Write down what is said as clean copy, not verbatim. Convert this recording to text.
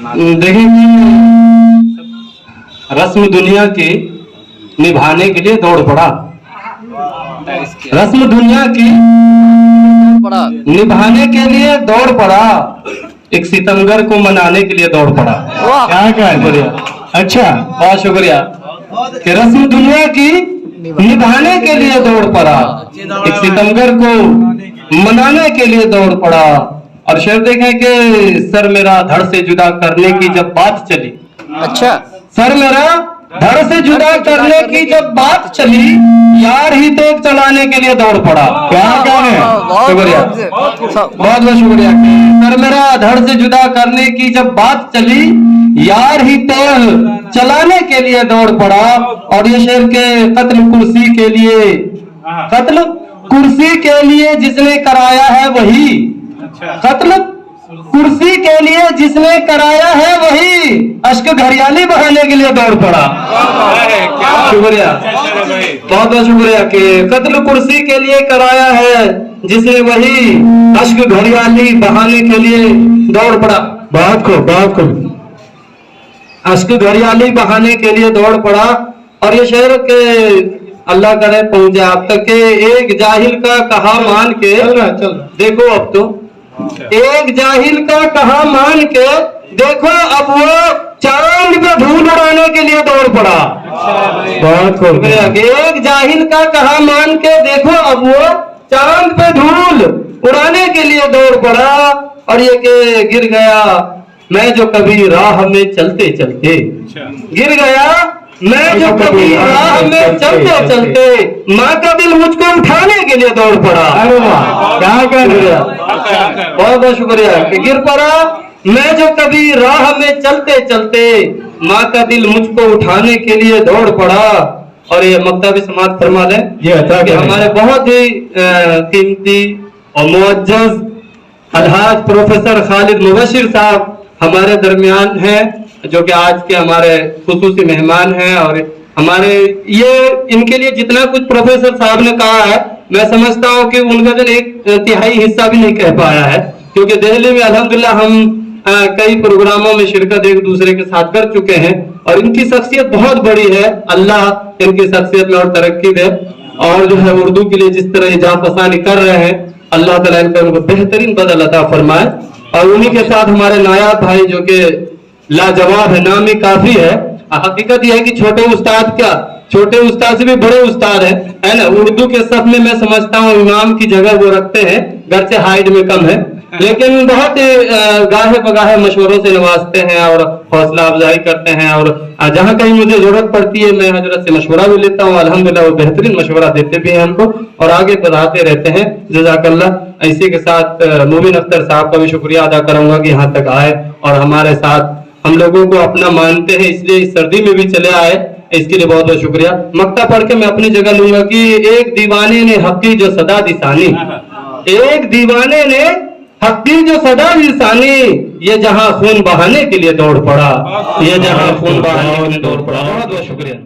देखिए, रस्म दुनिया की निभाने के लिए दौड़ पड़ा। रस्म दुनिया की निभाने के लिए दौड़ पड़ा। एक सितमगर को मनाने के लिए दौड़ पड़ा। क्या क्या शुक्रिया, अच्छा, बहुत शुक्रिया। कि रस्म दुनिया की निभाने के लिए दौड़ पड़ा, एक सितमगर को मनाने के लिए दौड़ पड़ा। और शेर देखें कि सर मेरा धड़ से जुदा करने की जब बात चली, अच्छा, सर मेरा धड़ से जुदा करने की जब बात चली, यार ही तेग चलाने के लिए दौड़ पड़ा। क्या क्या है? शुक्रिया, बहुत बहुत शुक्रिया। सर मेरा धड़ से जुदा करने की जब बात चली, यार ही तेग चलाने के लिए दौड़ पड़ा। और ये शेर के कत्ल कुर्सी के लिए, कत्ल कुर्सी के लिए जिसने कराया है वही, कत्ल कुर्सी के लिए जिसने कराया है वही, अश्क घरियाली बहाने के लिए दौड़ पड़ा। शुक्रिया, बहुत बहुत शुक्रिया। कि कत्ल कुर्सी के लिए कराया है जिसने वही, अश्क घरियाली बहाने के लिए दौड़ पड़ा। बहुत खूब, बहुत खूब। अश्क घरियाली बहाने के लिए दौड़ पड़ा। और ये शेर के अल्लाह करे पहुंचे आप तक के एक जाहिल का कहा मान के, चल देखो अब तो एक जाहिल का कहा मान के, देखो अब वो चांद पे धूल उड़ाने के लिए दौड़ पड़ा। बहुत खूब। एक जाहिल का कहा मान के, देखो अब वो चांद पे धूल उड़ाने के लिए दौड़ पड़ा। और ये के गिर गया मैं जो कभी राह में चलते चलते, गिर गया मैं जो कभी राह में चलते चलते, माँ का दिल मुझको उठाने के लिए दौड़ पड़ा। अरे वाह, क्या कर रहे हो? बहुत बहुत शुक्रिया। कि गिर पड़ा मैं जो कभी राह में चलते चलते, माँ का दिल मुझको उठाने के लिए दौड़ पड़ा। और ये मक्ता भी समाप्त फरमा लें कि हमारे बहुत ही कीमती और मुअज्जज अलहाज प्रोफेसर खालिद मुबशिर साहब हमारे दरमियान हैं, जो कि आज के हमारे खुसूसी मेहमान हैं। और हमारे ये इनके लिए जितना कुछ प्रोफेसर साहब ने कहा है, मैं समझता हूँ कि उनका जो एक तिहाई हिस्सा भी नहीं कह पाया है। क्योंकि दिल्ली में अल्हम्दुलिल्लाह हम कई प्रोग्रामों में शिरकत एक दूसरे के साथ कर चुके हैं। और इनकी शख्सियत बहुत बड़ी है, अल्लाह इनकी शख्सियत में और तरक्की दे। और जो है उर्दू के लिए जिस तरह ये जाफसानी कर रहे हैं, अल्लाह ताला इनको बेहतरीन बदल अता फरमाए। और उन्हीं के साथ हमारे नायाब भाई जो कि लाजवाब है, नाम ही काफी है। हकीकत यह है कि छोटे उस्ताद क्या, छोटे उस्ताद से भी बड़े उस्ताद है ना। उर्दू के सफ में मैं समझता हूँ इमाम की जगह वो रखते हैं, घर से हाइट में कम है, लेकिन बहुत गाहे बगाहे मशवरों से नवाजते हैं और हौसला अफजाई करते हैं। और जहाँ कहीं मुझे जरूरत पड़ती है मैं हजरत से मशवरा भी लेता हूँ। अल्हम्दुलिल्लाह वो बेहतरीन मशवरा देते भी हैं हमको और आगे बढ़ाते रहते हैं। जज़ाकल्लाह। इसी के साथ मोमिन अख्तर साहब का भी शुक्रिया अदा करूंगा कि यहाँ तक आए और हमारे साथ हम लोगों को अपना मानते हैं, इसलिए इस सर्दी में भी चले आए, इसके लिए बहुत बहुत शुक्रिया। मक्ता पढ़ के मैं अपनी जगह लूंगा कि एक दीवाने ने हकी जो सदा दिसानी, एक दीवाने ने हकी जो सदा दिसानी, ये जहां खून बहाने के लिए दौड़ पड़ा, ये जहां खून बहाने के लिए दौड़ पड़ा। बहुत बहुत शुक्रिया।